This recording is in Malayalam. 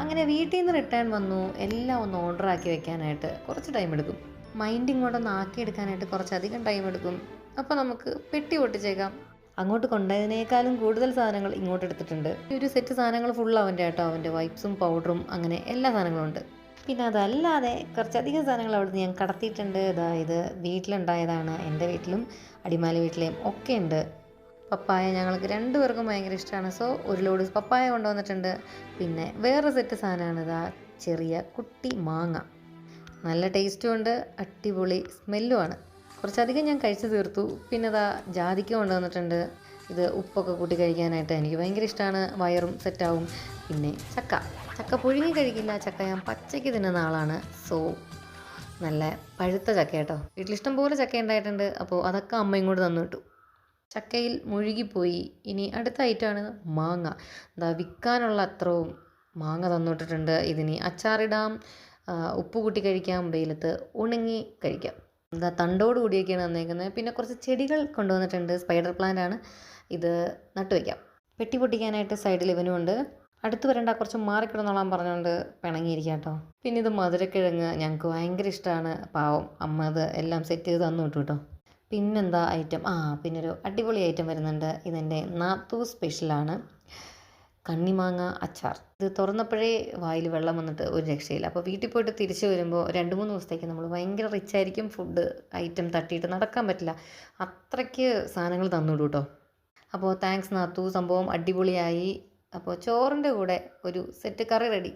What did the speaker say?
അങ്ങനെ വീട്ടിൽ നിന്ന് റിട്ടേൺ വന്നു. എല്ലാം ഒന്ന് ഓർഡറാക്കി വെക്കാനായിട്ട് കുറച്ച് ടൈം എടുക്കും. മൈൻഡ് ഇങ്ങോട്ടൊന്ന് ആക്കിയെടുക്കാനായിട്ട് കുറച്ചധികം ടൈം എടുക്കും. അപ്പോൾ നമുക്ക് പെട്ടി പൊട്ടിച്ചേക്കാം. അങ്ങോട്ട് കൊണ്ടുപോയതിനേക്കാളും കൂടുതൽ സാധനങ്ങൾ ഇങ്ങോട്ട് എടുത്തിട്ടുണ്ട്. ഈ ഒരു സെറ്റ് സാധനങ്ങൾ ഫുൾ അവൻ്റെ കേട്ടോ. അവൻ്റെ വൈപ്സും പൗഡറും അങ്ങനെ എല്ലാ സാധനങ്ങളും ഉണ്ട്. പിന്നെ അതല്ലാതെ കുറച്ചധികം സാധനങ്ങൾ അവിടുന്ന് ഞാൻ കടത്തിയിട്ടുണ്ട്. ഇത് വീട്ടിലുണ്ടായതാണ്. എൻ്റെ വീട്ടിലും അടിമാലി വീട്ടിലെയും ഒക്കെ ഉണ്ട്. പപ്പായ ഞങ്ങൾക്ക് രണ്ടുപേർക്കും ഭയങ്കര ഇഷ്ടമാണ്. സോ ഒരു ലോഡ് പപ്പായ കൊണ്ടുവന്നിട്ടുണ്ട്. പിന്നെ വേറെ സെറ്റ് സാധനമാണ് ചെറിയ കുട്ടി മാങ്ങ. നല്ല ടേസ്റ്റും ഉണ്ട്, അടിപൊളി സ്മെല്ലുമാണ്. കുറച്ചധികം ഞാൻ കഴിച്ചു തീർത്തു. പിന്നെ ജാതിക്ക കൊണ്ടുവന്നിട്ടുണ്ട്. ഇത് ഉപ്പൊക്കെ കൂട്ടി കഴിക്കാനായിട്ട് എനിക്ക് ഭയങ്കര ഇഷ്ടമാണ്. വയറും സെറ്റാവും. പിന്നെ ചക്ക പുഴുങ്ങി കഴിക്കില്ല. ചക്ക ഞാൻ പച്ചയ്ക്ക് തിന്നുന്ന ആളാണ്. സോ നല്ല പഴുത്ത ചക്ക കേട്ടോ. വീട്ടിലിഷ്ടം പോലെ ചക്ക ഉണ്ടായിട്ടുണ്ട്. അപ്പോൾ അതൊക്കെ അമ്മ ഇങ്ങോട്ട് തന്നു വിട്ടു. ചക്കയിൽ മുഴുകിപ്പോയി. ഇനി അടുത്ത ഐറ്റമാണ് മാങ്ങ. വിൽക്കാനുള്ള അത്രയും മാങ്ങ തന്നുവിട്ടിട്ടുണ്ട്. ഇതിനി അച്ചാറിടാം, ഉപ്പ് കൂട്ടി കഴിക്കാം, വെയിലത്ത് ഉണങ്ങി കഴിക്കാം. തണ്ടോട് കൂടിയൊക്കെയാണ് തന്നേക്കുന്നത്. പിന്നെ കുറച്ച് ചെടികൾ കൊണ്ടുവന്നിട്ടുണ്ട്. സ്പൈഡർ പ്ലാന്റ് ആണ്. ഇത് നട്ടുവയ്ക്കാം. പെട്ടി പൊട്ടിക്കാനായിട്ട് സൈഡിൽ ഇവനും ഉണ്ട്. അടുത്ത് വരണ്ട, കുറച്ച് മാറിക്കിടന്നോളാൻ പറഞ്ഞുകൊണ്ട് പിണങ്ങിയിരിക്കാം കേട്ടോ. പിന്നെ ഇത് മധുരക്കിഴങ്ങ് ഞങ്ങൾക്ക് ഭയങ്കര ഇഷ്ടമാണ്. പാവം അമ്മ അത് എല്ലാം സെറ്റ് ചെയ്ത് തന്നു വിട്ടു കേട്ടോ. പിന്നെന്താ ഐറ്റം, പിന്നൊരു അടിപൊളി ഐറ്റം വരുന്നുണ്ട്. ഇതെൻ്റെ നാത്തു സ്പെഷ്യലാണ്. കണ്ണിമാങ്ങ അച്ചാർ. ഇത് തുറന്നപ്പോഴേ വായിൽ വെള്ളം വന്നിട്ട് ഒരു രക്ഷയില്ല. അപ്പോൾ വീട്ടിൽ പോയിട്ട് തിരിച്ചു വരുമ്പോൾ 2-3 ദിവസത്തേക്ക് നമ്മൾ ഭയങ്കര റിച്ചായിരിക്കും. ഫുഡ് ഐറ്റം തട്ടിയിട്ട് നടക്കാൻ പറ്റില്ല. അത്രയ്ക്ക് സാധനങ്ങൾ തന്നുവിടും കേട്ടോ. അപ്പോൾ താങ്ക്സ് നാത്തു, സംഭവം അടിപൊളിയായി. അപ്പോൾ ചോറിൻ്റെ കൂടെ ഒരു സെറ്റ് കറി റെഡി.